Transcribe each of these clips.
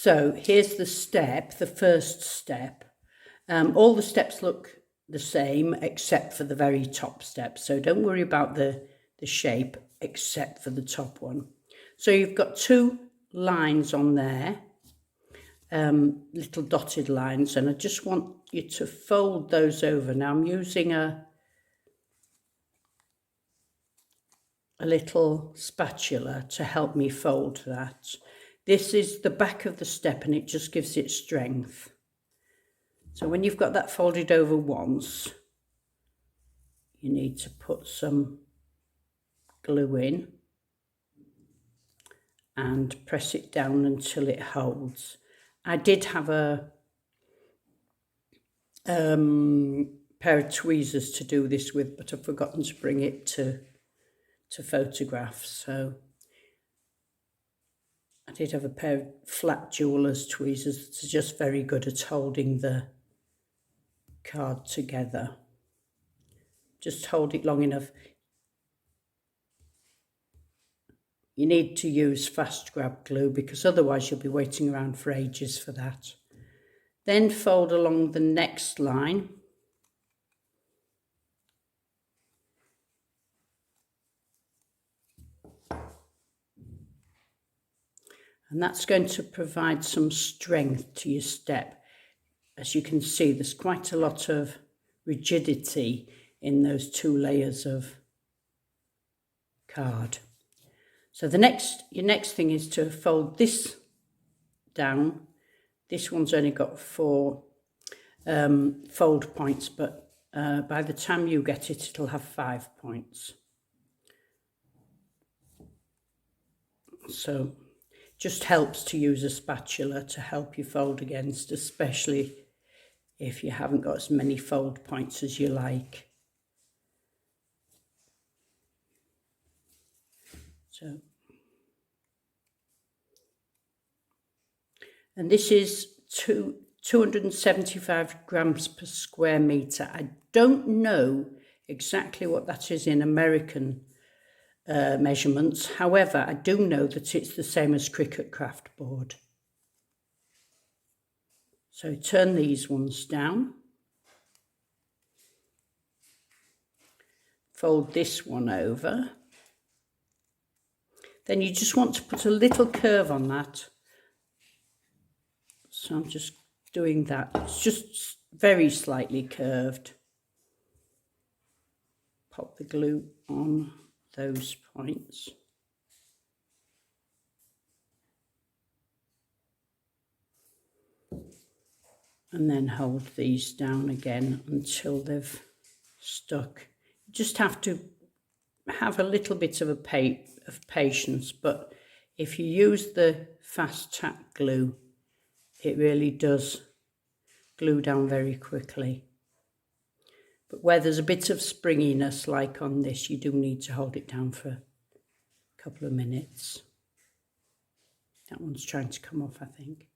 So here's the step, the first step. All the steps look the same except for the very top step. So don't worry about the shape except for the top one. So you've got 2 lines on there, little dotted lines, and I just want you to fold those over. Now I'm using a little spatula to help me fold that. This is the back of the step and it just gives it strength. So when you've got that folded over once, you need to put some glue in and press it down until it holds. I did have a pair of tweezers to do this with, but I've forgotten to bring it to photograph. So I did have a pair of flat jeweler's tweezers that are just very good at holding the card together. Just hold it long enough. You need to use fast grab glue because otherwise you'll be waiting around for ages for that. Then fold along the next line. And that's going to provide some strength to your step. As you can see, there's quite a lot of rigidity in those 2 layers of card. So your next thing is to fold this down. This one's only got 4 fold points, but by the time you get it, it'll have 5 points. So just helps to use a spatula to help you fold against, especially if you haven't got as many fold points as you like. So, and this is 275 grams per square metre. I don't know exactly what that is in American measurements. However, I do know that it's the same as Cricut craft board. So turn these ones down. Fold this one over. Then you just want to put a little curve on that. So I'm just doing that. It's just very slightly curved. Pop the glue on those points. And then hold these down again until they've stuck. You just have to have a little bit of patience, but if you use the fast tack glue, it really does glue down very quickly. But where there's a bit of springiness like on this, you do need to hold it down for a couple of minutes. That one's trying to come off, I think.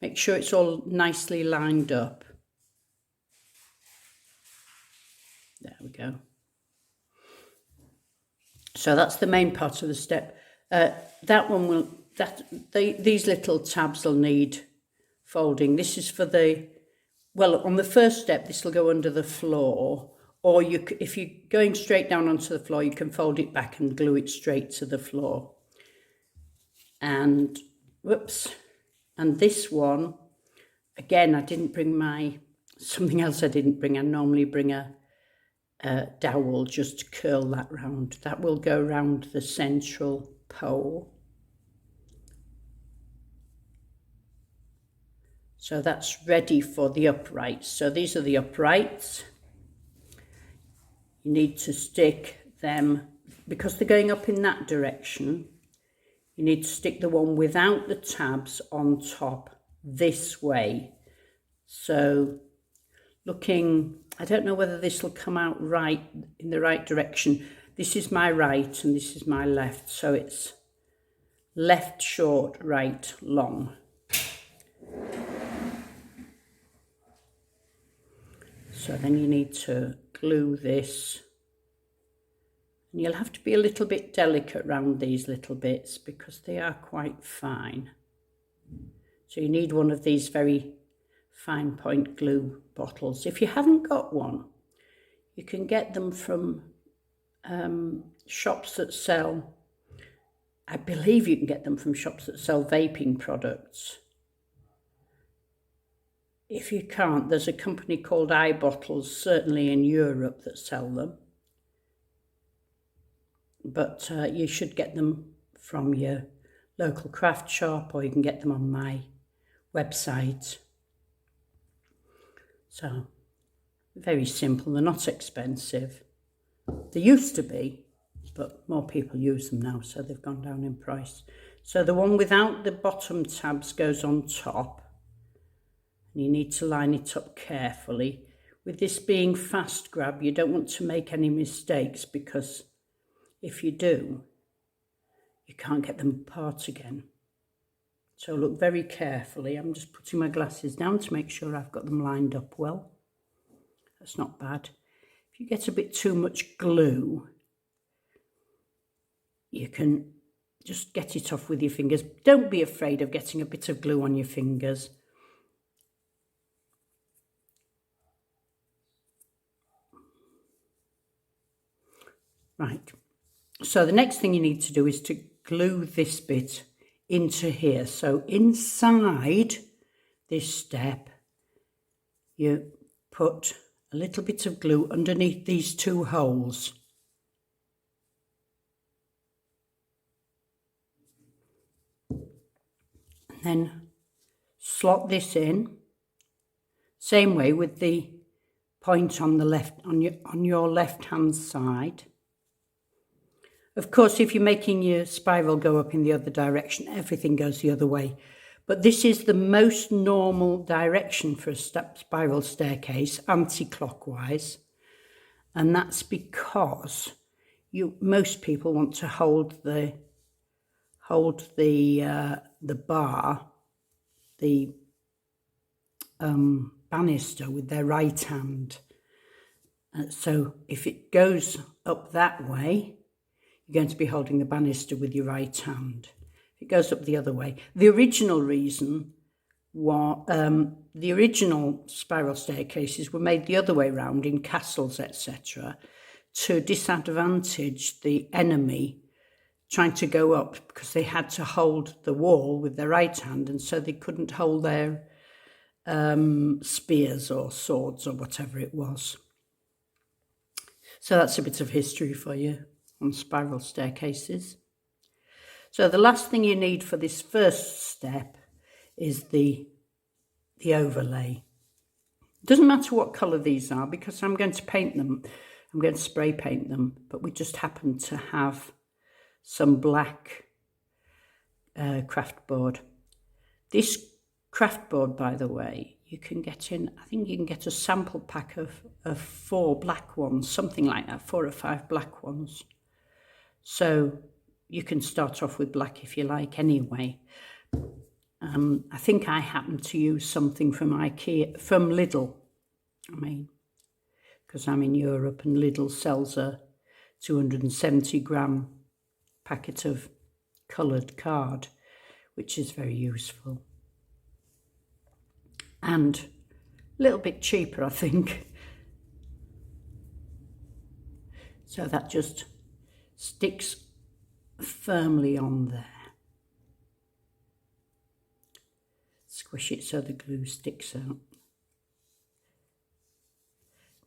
Make sure it's all nicely lined up. There we go. So that's the main part of the step. These little tabs will need folding. This is for well, on the first step, this will go under the floor, or if you're going straight down onto the floor, you can fold it back and glue it straight to the floor. And, whoops, and this one, again, I didn't bring something else I didn't bring. I normally bring a dowel just to curl that round. That will go round the central pole. So that's ready for the uprights. So these are the uprights. You need to stick them, because they're going up in that direction, you need to stick the one without the tabs on top this way. So looking, I don't know whether this will come out right in the right direction. This is my right and this is my left. So it's left short, right long. So then you need to glue this. And you'll have to be a little bit delicate around these little bits because they are quite fine. So you need one of these very fine point glue bottles. If you haven't got one, you can get them from shops that sell, I believe you can get them from shops that sell vaping products. If you can't, there's a company called iBottles, certainly in Europe, that sell them. But you should get them from your local craft shop, or you can get them on my website. So, very simple. They're not expensive. They used to be, but more people use them now, so they've gone down in price. So the one without the bottom tabs goes on top. You need to line it up carefully. With this being fast grab, you don't want to make any mistakes, because if you do, you can't get them apart again. So look very carefully. I'm just putting my glasses down to make sure I've got them lined up well. That's not bad. If you get a bit too much glue, you can just get it off with your fingers. Don't be afraid of getting a bit of glue on your fingers. Right, so the next thing you need to do is to glue this bit into here. So inside this step, you put a little bit of glue underneath these two holes. And then slot this in, same way with the point on the left, on your left hand side. Of course, if you're making your spiral go up in the other direction, everything goes the other way. But this is the most normal direction for a spiral staircase, anti-clockwise. And that's because most people want to hold the bar, the banister, with their right hand. So if it goes up that way, you're going to be holding the banister with your right hand. If it goes up the other way. The original reason was, the original spiral staircases were made the other way round in castles, etc., to disadvantage the enemy trying to go up, because they had to hold the wall with their right hand, and so they couldn't hold their spears or swords or whatever it was. So that's a bit of history for you on spiral staircases. So the last thing you need for this first step is the overlay. It doesn't matter what colour these are, because I'm going to paint them. I'm going to spray paint them, but we just happen to have some black craft board. This craft board, by the way, you can get in, I think you can get a sample pack of 4 black ones, something like that, 4 or 5 black ones. So you can start off with black if you like anyway. I think I happen to use something from Lidl, because I'm in Europe and Lidl sells a 270 gram packet of coloured card, which is very useful. And a little bit cheaper, I think. So that just sticks firmly on there. Squish it so the glue sticks out.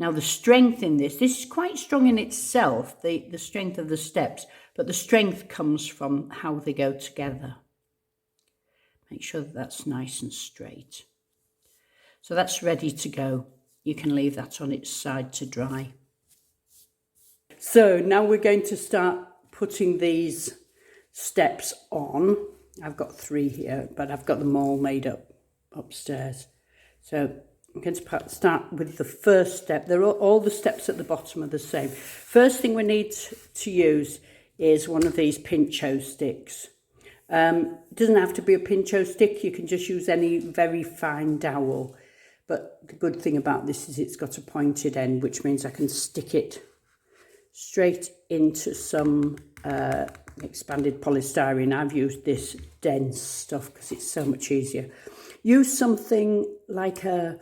Now the strength in this is quite strong in itself, the strength of the steps, but the strength comes from how they go together. Make sure that that's nice and straight. So that's ready to go. You can leave that on its side to dry. So now we're going to start putting these steps on. I've got 3 here, but I've got them all made up upstairs. So I'm going to start with the first step. All the steps at the bottom are the same. First thing we need to use is one of these pincho sticks. It doesn't have to be a pincho stick. You can just use any very fine dowel. But the good thing about this is it's got a pointed end, which means I can stick it straight into some expanded polystyrene. I've used this dense stuff because it's so much easier. Use something like a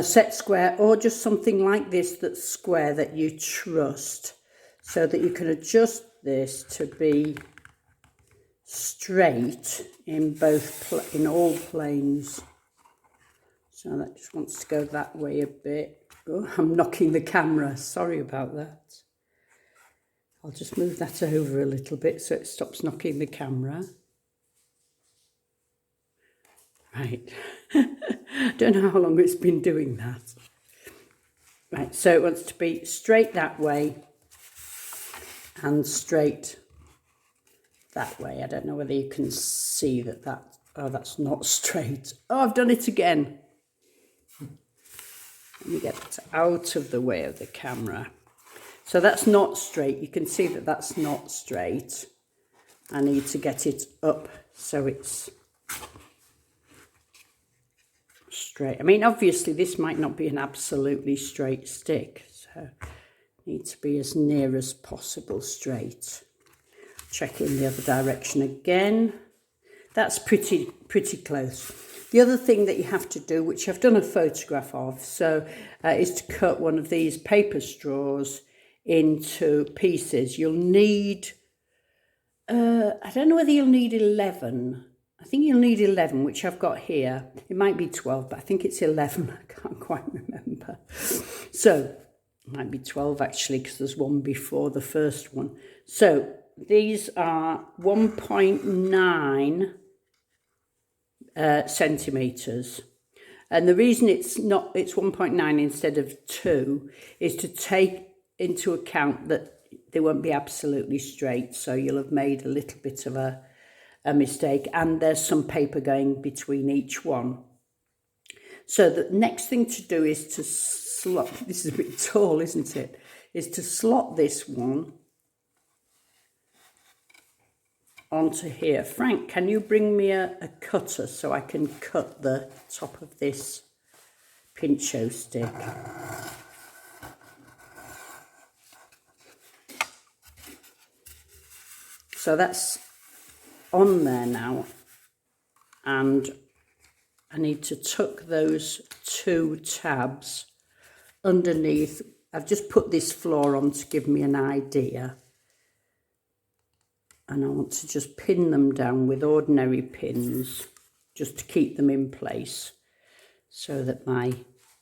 set square, or just something like this that's square that you trust, so that you can adjust this to be straight in all planes. So that just wants to go that way a bit. Oh, I'm knocking the camera, sorry about that. I'll just move that over a little bit so it stops knocking the camera. Right, don't know how long it's been doing that. Right, so it wants to be straight that way and straight that way. I don't know whether you can see that, oh, that's not straight. Oh, I've done it again. Let me get it out of the way of the camera. So that's not straight. You can see that that's not straight. I need to get it up so it's straight. I mean, obviously this might not be an absolutely straight stick, so need to be as near as possible straight. Check in the other direction again. That's pretty close. The other thing that you have to do, which I've done a photograph of, is to cut one of these paper straws into pieces. You'll need, I don't know whether you'll need 11. I think you'll need 11, which I've got here. It might be 12, but I think it's 11. I can't quite remember. So, it might be 12 actually, because there's one before the first one. So, these are 1.9 centimetres. And the reason it's 1.9 instead of 2 is to take into account that they won't be absolutely straight. So you'll have made a little bit of a mistake, and there's some paper going between each one. So the next thing to do is to slot, this is a bit tall, isn't it? Is to slot this one onto here. Frank, can you bring me a cutter so I can cut the top of this pincho stick? So that's on there now, and I need to tuck those 2 tabs underneath. I've just put this floor on to give me an idea, and I want to just pin them down with ordinary pins just to keep them in place so that my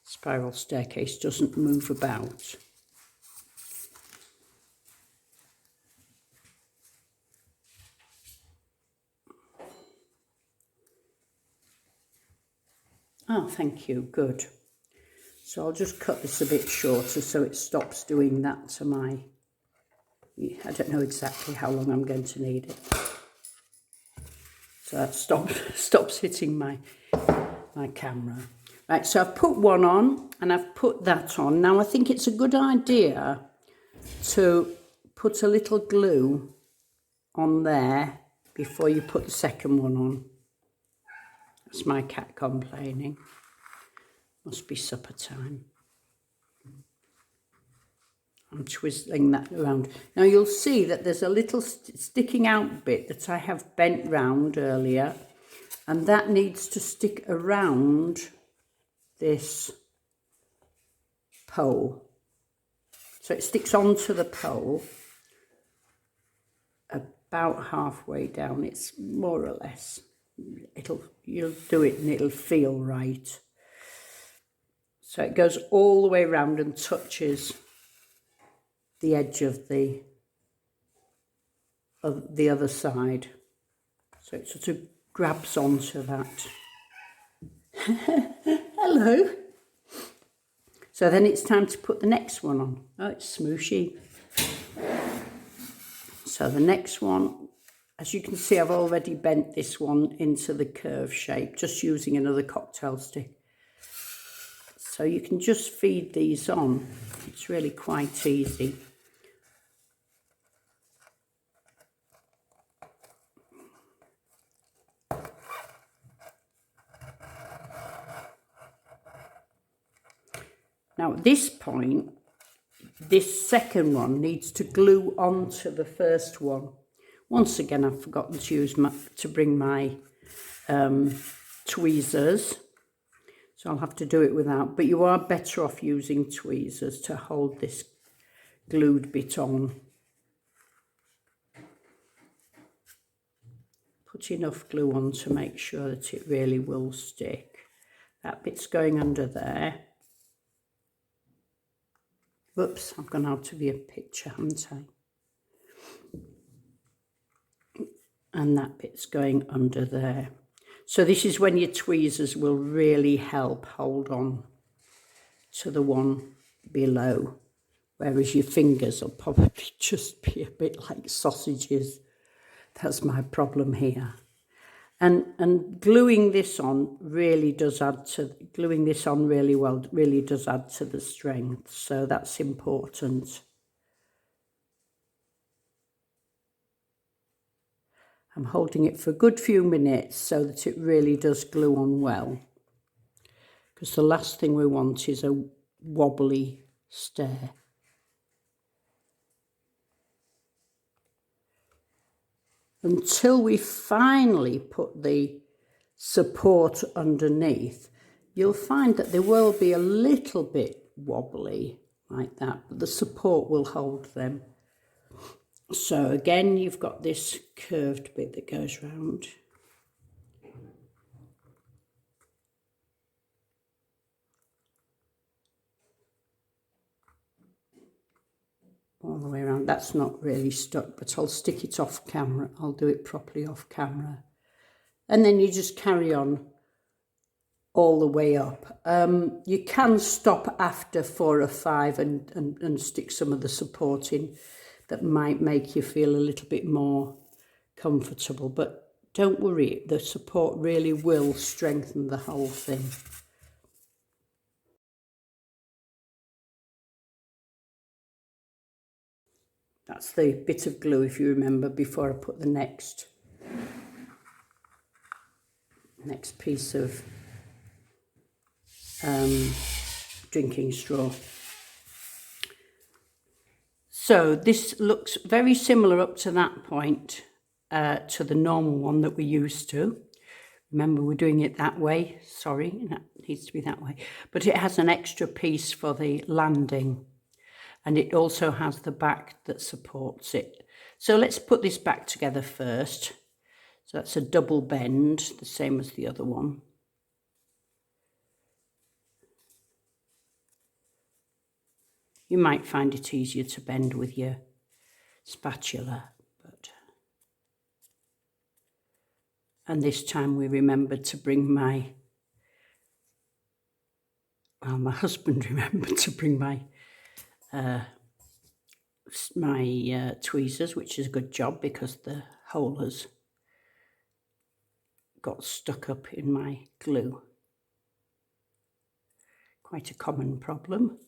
spiral staircase doesn't move about. Oh, thank you, good. So I'll just cut this a bit shorter so it stops doing that to my, I don't know exactly how long I'm going to need it. So that stops hitting my camera. Right, so I've put one on and I've put that on. Now I think it's a good idea to put a little glue on there before you put the second one on. That's my cat complaining. Must be supper time. I'm twizzling that around. Now you'll see that there's a little sticking out bit that I have bent round earlier, and that needs to stick around this pole. So it sticks onto the pole about halfway down. It's more or less. You'll do it and it'll feel right. So it goes all the way around and touches the edge of the other side. So it sort of grabs onto that. Hello. So then it's time to put the next one on. Oh, it's smooshy. So the next one, as you can see, I've already bent this one into the curve shape, just using another cocktail stick. So you can just feed these on. It's really quite easy. Now at this point, this second one needs to glue onto the first one. Once again, I've forgotten to bring my tweezers, so I'll have to do it without, but you are better off using tweezers to hold this glued bit on. Put enough glue on to make sure that it really will stick. That bit's going under there. Whoops, I've gone out of your picture, haven't I? And that bit's going under there. So this is when your tweezers will really help hold on to the one below, whereas your fingers will probably just be a bit like sausages. That's my problem here. And gluing this on really does add to, gluing this on really well really does add to the strength, so that's important. I'm holding it for a good few minutes so that it really does glue on well, because the last thing we want is a wobbly stair. Until we finally put the support underneath, you'll find that there will be a little bit wobbly like that, but the support will hold them. So again, you've got this curved bit that goes round. All the way around. That's not really stuck, but I'll stick it off camera. I'll do it properly off camera. And then you just carry on all the way up. You can stop after 4 or 5 and stick some of the support in. That might make you feel a little bit more comfortable, but don't worry, the support really will strengthen the whole thing. That's the bit of glue, if you remember, before I put the next piece of drinking straw. So this looks very similar up to that point, to the normal one that we used to. Remember, we're doing it that way. Sorry, that needs to be that way. But it has an extra piece for the landing, and it also has the back that supports it. So let's put this back together first. So that's a double bend, the same as the other one. You might find it easier to bend with your spatula, and this time we remembered to bring my husband remembered to bring my tweezers, which is a good job because the hole has got stuck up in my glue. Quite a common problem.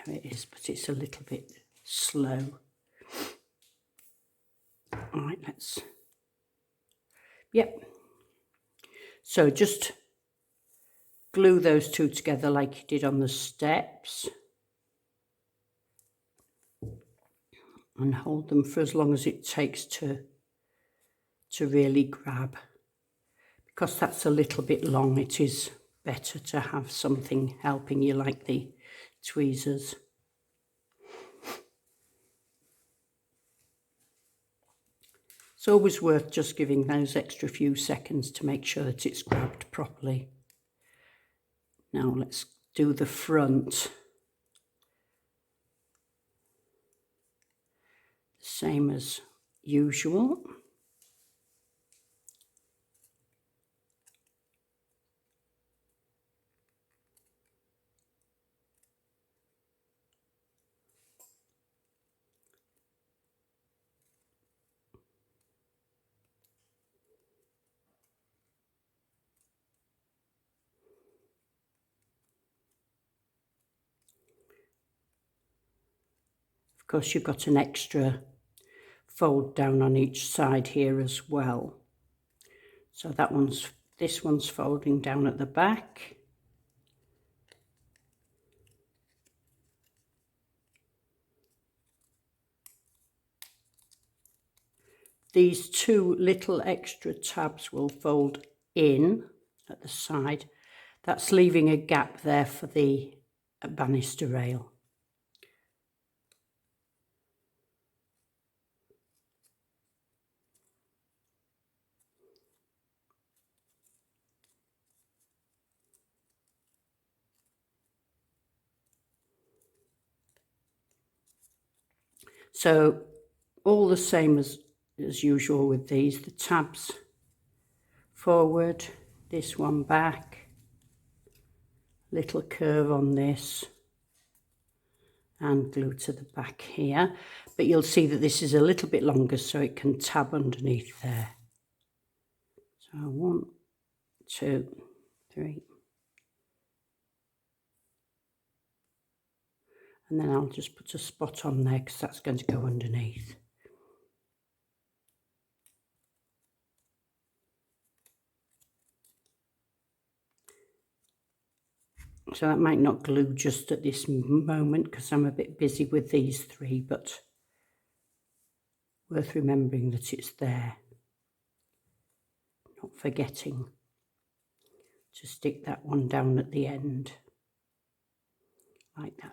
There it is, but it's a little bit slow. All right, yep. So just glue those two together like you did on the steps, and hold them for as long as it takes to really grab. Because that's a little bit long, it is better to have something helping you like the tweezers. It's always worth just giving those extra few seconds to make sure that it's grabbed properly. Now let's do the front. Same as usual. Of course, you've got an extra fold down on each side here as well. So this one's folding down at the back. these two little extra tabs will fold in at the side. That's leaving a gap there for the banister rail. So all the same as usual with these, the tabs forward, this one back, little curve on this, and glue to the back here. But you'll see that this is a little bit longer so it can tab underneath there. So 1, 2, 3. And then I'll just put a spot on there because that's going to go underneath. So that might not glue just at this moment because I'm a bit busy with these 3, but worth remembering that it's there. Not forgetting to stick that one down at the end, like that.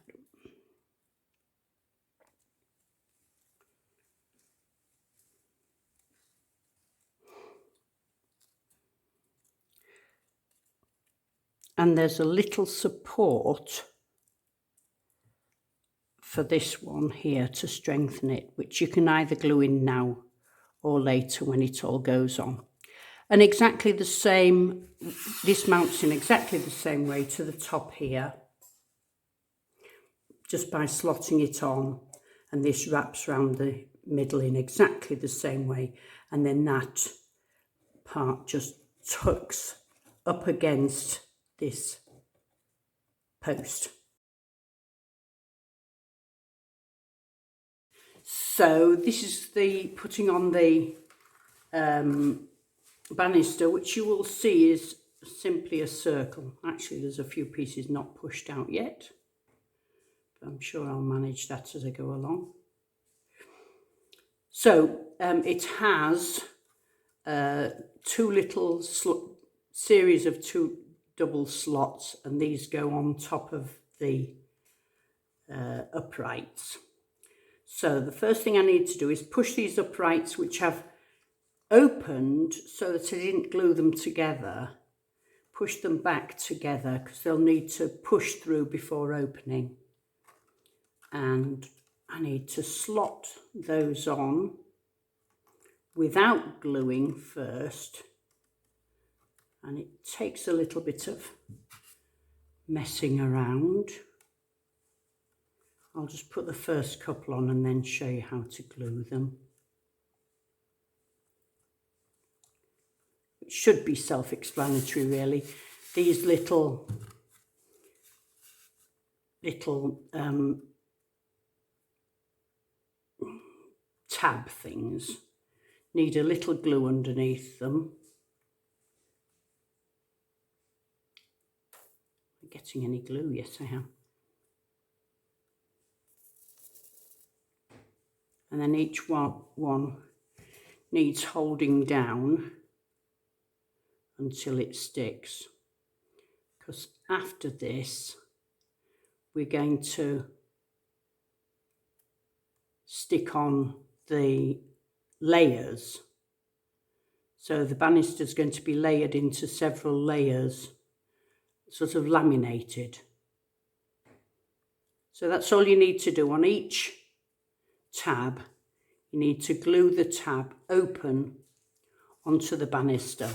And there's a little support for this one here to strengthen it, which you can either glue in now or later when it all goes on. And exactly the same, this mounts in exactly the same way to the top here, just by slotting it on, and this wraps around the middle in exactly the same way, and then that part just tucks up against this post. So this is the putting on the banister, which you will see is simply a circle. Actually, there's a few pieces not pushed out yet, but I'm sure I'll manage that as I go along. So it has two little series of 2 double slots, and these go on top of the uprights. So the first thing I need to do is push these uprights, which have opened so that I didn't glue them together, push them back together because they'll need to push through before opening. And I need to slot those on without gluing first, and it takes a little bit of messing around. I'll just put the first couple on and then show you how to glue them. It should be self-explanatory really. These little tab things need a little glue underneath them. Am I getting any glue? Yes, I am. And then each one needs holding down until it sticks, because after this we're going to stick on the layers. So the banister is going to be layered into several layers, sort of laminated. So that's all you need to do on each tab. You need to glue the tab open onto the banister.